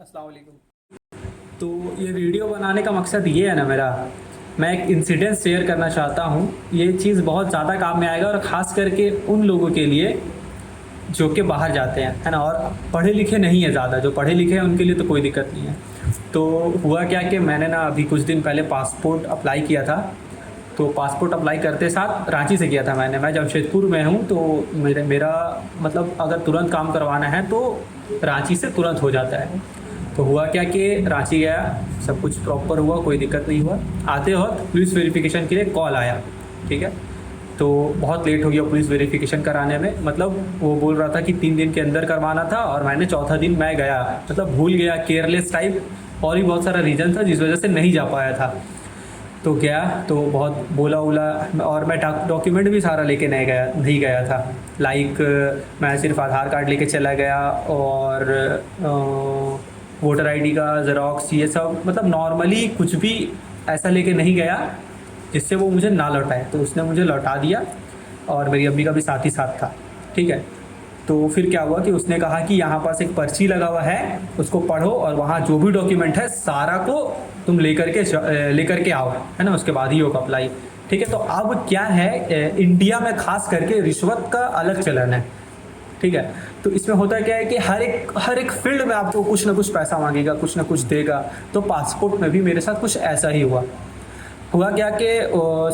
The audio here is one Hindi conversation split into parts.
अस्सलाम वालेकुम। तो ये वीडियो बनाने का मकसद ये है ना मेरा, मैं एक इंसिडेंट शेयर करना चाहता हूँ। ये चीज़ बहुत ज़्यादा काम में आएगा और ख़ास करके उन लोगों के लिए जो कि बाहर जाते हैं, है ना, और पढ़े लिखे नहीं है ज़्यादा। जो पढ़े लिखे हैं उनके लिए तो कोई दिक्कत नहीं है। तो हुआ क्या कि मैंने ना अभी कुछ दिन पहले पासपोर्ट अप्लाई किया था। तो पासपोर्ट अप्लाई करते साथ रांची से किया था मैंने। मैं जमशेदपुर में हूँ, तो मेरा मतलब अगर तुरंत काम करवाना है तो रांची से तुरंत हो जाता है। तो हुआ क्या कि रांची गया, सब कुछ प्रॉपर हुआ, कोई दिक्कत नहीं हुआ। आते वक्त पुलिस वेरिफिकेशन के लिए कॉल आया, ठीक है। तो बहुत लेट हो गया पुलिस वेरिफिकेशन कराने में। मतलब वो बोल रहा था कि 3 दिन के अंदर करवाना था, और मैंने चौथा दिन मैं गया, मतलब भूल गया, केयरलेस टाइप, और भी बहुत सारा रीज़न था जिस वजह से नहीं जा पाया था। तो गया तो बहुत बोला उला, और मैं डॉक्यूमेंट भी सारा लेके नहीं गया था। लाइक मैं सिर्फ आधार कार्ड लेके चला गया, और वोटर आईडी का ज़ेरॉक्स, ये सब, मतलब नॉर्मली कुछ भी ऐसा लेके नहीं गया जिससे वो मुझे ना लौटाए। तो उसने मुझे लौटा दिया, और मेरी अम्मी का भी साथ ही साथ था, ठीक है। तो फिर क्या हुआ कि उसने कहा कि यहाँ पास एक पर्ची लगा हुआ है, उसको पढ़ो, और वहाँ जो भी डॉक्यूमेंट है सारा को तुम लेकर के आओ, है ना, उसके बाद ही होगा अप्लाई, ठीक है। तो अब क्या है, इंडिया में खास करके रिश्वत का अलग चलन है, ठीक है। तो इसमें होता क्या है कि हर एक फील्ड में आपको कुछ ना कुछ पैसा मांगेगा, कुछ ना कुछ देगा। तो पासपोर्ट में भी मेरे साथ कुछ ऐसा ही हुआ क्या कि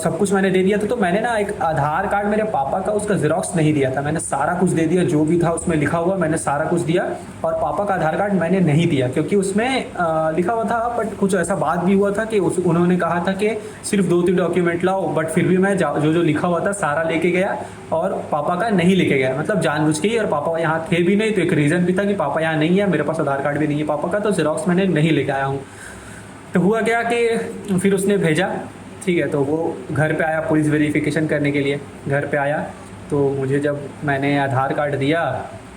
सब कुछ मैंने दे दिया था। तो मैंने ना एक आधार कार्ड मेरे पापा का, उसका ज़ेरॉक्स नहीं दिया था। मैंने सारा कुछ दे दिया, जो भी था उसमें लिखा हुआ मैंने सारा कुछ दिया। और पापा का आधार कार्ड मैंने नहीं दिया क्योंकि उसमें लिखा हुआ था, बट कुछ ऐसा बात भी हुआ था कि उन्होंने कहा था कि सिर्फ 2-3 डॉक्यूमेंट लाओ, बट फिर भी मैं जो जो लिखा हुआ था सारा लेके गया, और पापा का नहीं लेके गया, मतलब जानबूझ के ही। और पापा यहाँ थे भी नहीं, तो एक रीज़न भी था कि पापा यहाँ नहीं है, मेरे पास आधार कार्ड भी नहीं है पापा का, तो ज़ेरॉक्स मैंने नहीं लेके आया हूँ। तो हुआ क्या कि फिर उसने भेजा, ठीक है। तो वो घर पे आया पुलिस वेरिफिकेशन करने के लिए, घर पे आया। तो मुझे जब मैंने आधार कार्ड दिया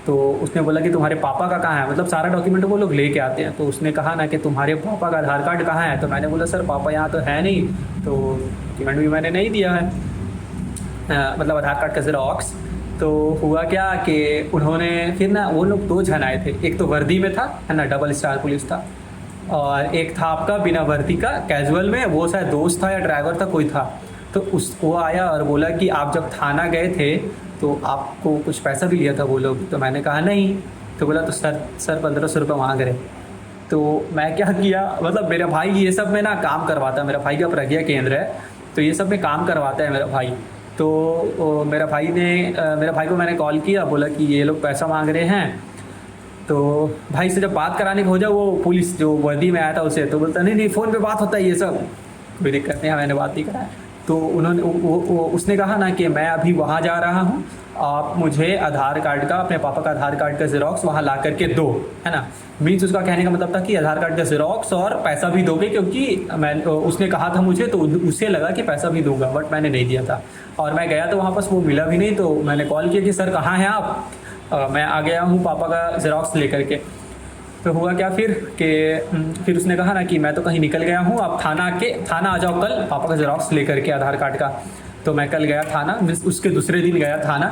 तो उसने बोला कि तुम्हारे पापा का कहाँ है, मतलब सारा डॉक्यूमेंट वो लोग लेके आते हैं। तो उसने कहा ना कि तुम्हारे पापा का आधार कार्ड कहाँ है। तो मैंने बोला सर पापा यहाँ तो है नहीं, तो डॉक्यूमेंट भी मैंने नहीं दिया है, मतलब आधार कार्ड का ज़ेरॉक्स। तो हुआ क्या कि उन्होंने फिर ना, वो लोग 2 जन आए थे, एक तो वर्दी में था, है ना, डबल स्टार पुलिस था, और एक था आपका बिना वर्दी का कैजुअल में, वो शायद दोस्त था या ड्राइवर था, कोई था। तो उसको आया और बोला कि आप जब थाना गए थे तो आपको कुछ पैसा भी लिया था वो लोग। तो मैंने कहा नहीं। तो बोला तो सर 1500 रुपये मांग रहे। तो मैं क्या किया, मतलब मेरा भाई ये सब में ना काम करवाता है, मेरा भाई का प्रज्ञा केंद्र है, तो ये सब में काम करवाता है मेरा भाई। तो मेरा भाई को मैंने कॉल किया, बोला कि ये लोग पैसा मांग रहे हैं। तो भाई से जब बात कराने का हो जाए, वो पुलिस जो वर्दी में आया था उसे, तो बोलता नहीं नहीं फ़ोन पे बात होता है, ये सब कोई दिक्कत नहीं है, मैंने बात नहीं कराया। तो उन्होंने उसने कहा ना कि मैं अभी वहाँ जा रहा हूँ, आप मुझे आधार कार्ड का, अपने पापा का आधार कार्ड का ज़ेरॉक्स वहाँ ला करके दो, है ना। मीन्स उसका कहने का मतलब था कि आधार कार्ड का ज़ेरॉक्स और पैसा भी दोगे, क्योंकि उसने कहा था मुझे, तो उसे लगा कि पैसा भी दूंगा, बट मैंने नहीं दिया था। और मैं गया तो वहाँ पास वो मिला भी नहीं। तो मैंने कॉल किया कि सर कहाँ हैं आप, मैं आ गया हूँ पापा का ज़ेरॉक्स लेकर के। तो हुआ क्या फिर उसने कहा ना कि मैं तो कहीं निकल गया हूँ, आप थाना आ जाओ कल पापा का ज़ेरॉक्स लेकर के आधार कार्ड का। तो मैं कल गया थाना, उसके दूसरे दिन गया थाना,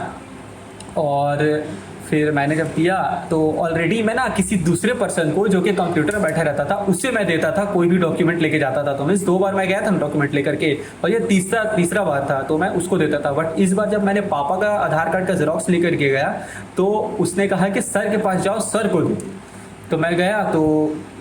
और फिर मैंने जब दिया तो ऑलरेडी मैं ना किसी दूसरे पर्सन को, जो कि कंप्यूटर में बैठा रहता था, उससे मैं देता था कोई भी डॉक्यूमेंट लेके जाता था। तो मीन्स 2 बार मैं गया था डॉक्यूमेंट लेकर के, और ये तीसरा बार था, तो मैं उसको देता था। बट इस बार जब मैंने पापा का आधार कार्ड का ज़ेरॉक्स लेकर के गया, तो उसने कहा कि सर के पास जाओ, सर को दो। तो मैं गया तो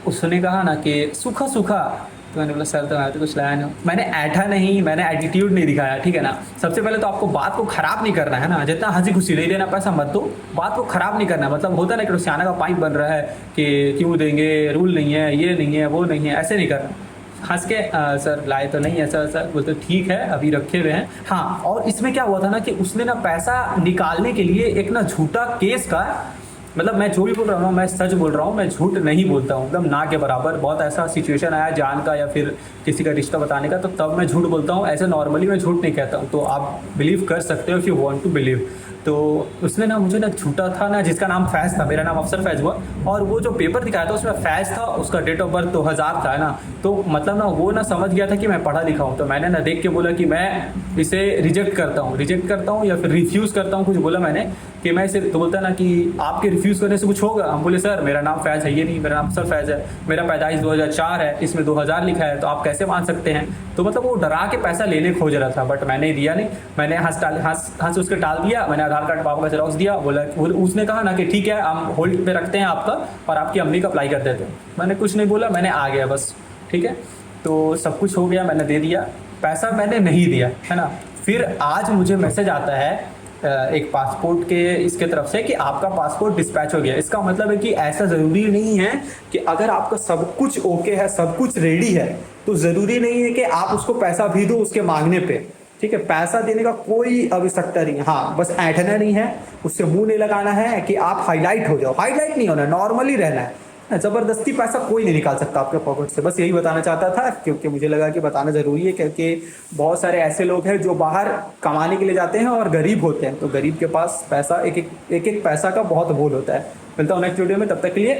उसने कहा ना कि सूखा सूखा। तो मैंने बोला सर तो मैं तो कुछ लाया नहीं, मैंने ऐठा नहीं, मैंने एटीट्यूड नहीं दिखाया, ठीक है ना। सबसे पहले तो आपको बात को ख़राब नहीं करना है ना, जितना हंसी खुशी नहीं देना पैसा मत दो, बात को ख़राब नहीं करना। मतलब होता है ना कि सियाना का पाइप बन रहा है कि क्यों देंगे, रूल नहीं है, ये नहीं है, वो नहीं है, ऐसे नहीं करना। हंस के सर लाए तो नहीं है सर बोलते ठीक है अभी रखे हुए हैं। हाँ, और इसमें क्या हुआ था ना कि उसने ना पैसा निकालने के लिए एक ना झूठा केस का, मतलब मैं जो भी बोल रहा हूँ मैं सच बोल रहा हूँ, मैं झूठ नहीं बोलता हूँ, एकदम ना के बराबर। बहुत ऐसा सिचुएशन आया जान का या फिर किसी का रिश्ता बताने का, तो तब मैं झूठ बोलता हूँ, ऐसे नॉर्मली मैं झूठ नहीं कहता हूँ। तो आप बिलीव कर सकते हो if you want to believe. तो उसने ना मुझे ना झूठा था ना, जिसका नाम फैज़ था, मेरा नाम अफसर फैज़ हुआ, और वो जो पेपर दिखाया था उसमें फैज़ था, उसका डेट ऑफ बर्थ 2000 था, है ना। तो मतलब ना वो ना समझ गया था कि मैं पढ़ा लिखा हूँ, तो मैंने ना देख के बोला कि मैं इसे रिजेक्ट करता हूँ या फिर रिफ्यूज़ करता हूँ, कुछ बोला मैंने कि मैं इसे, तो बोलता है ना कि आपके रिफ्यूज़ करने से कुछ होगा। हम बोले सर मेरा नाम फैज़ है, ये नहीं, मेरा नाम अफसर फैज़ है, मेरा पैदाइश 2004 है, इसमें 2000 लिखा है, तो आप कैसे मान सकते हैं। तो मतलब वो डरा के पैसा लेने खोज रहा था, बट मैंने दिया नहीं। मैंने हंस उसके टाल दिया। मैंने आधार कार्ड पापा का जेरॉक्स दिया, बोला, उसने कहा ना कि ठीक है हम होल्ड पे रखते हैं आपका और आपकी अम्मी का अप्लाई कर देते हैं। मैंने कुछ नहीं बोला, मैंने आ गया बस, ठीक है। तो सब कुछ हो गया, मैंने दे दिया, पैसा मैंने नहीं दिया, है ना। फिर आज मुझे मैसेज आता है एक पासपोर्ट के इसके तरफ से कि आपका पासपोर्ट डिस्पैच हो गया। इसका मतलब है कि ऐसा ज़रूरी नहीं है कि अगर आपका सब कुछ ओके है, सब कुछ रेडी है, तो ज़रूरी नहीं है कि आप उसको पैसा भी दो उसके मांगने पे, ठीक है। पैसा देने का कोई आवश्यकता नहीं है, हाँ बस ऐंठना नहीं है, उससे मुंह नहीं लगाना है कि आप हाईलाइट हो जाओ, हाईलाइट नहीं होना, नॉर्मली रहना है। ज़बरदस्ती पैसा कोई नहीं निकाल सकता आपके पॉकेट से। बस यही बताना चाहता था, क्योंकि मुझे लगा कि बताना ज़रूरी है, क्योंकि बहुत सारे ऐसे लोग हैं जो बाहर कमाने के लिए जाते हैं और गरीब होते हैं, तो गरीब के पास पैसा एक एक पैसा का बहुत मोल होता है। मिलता हूँ नेक्स्ट वीडियो में, तब तक के लिए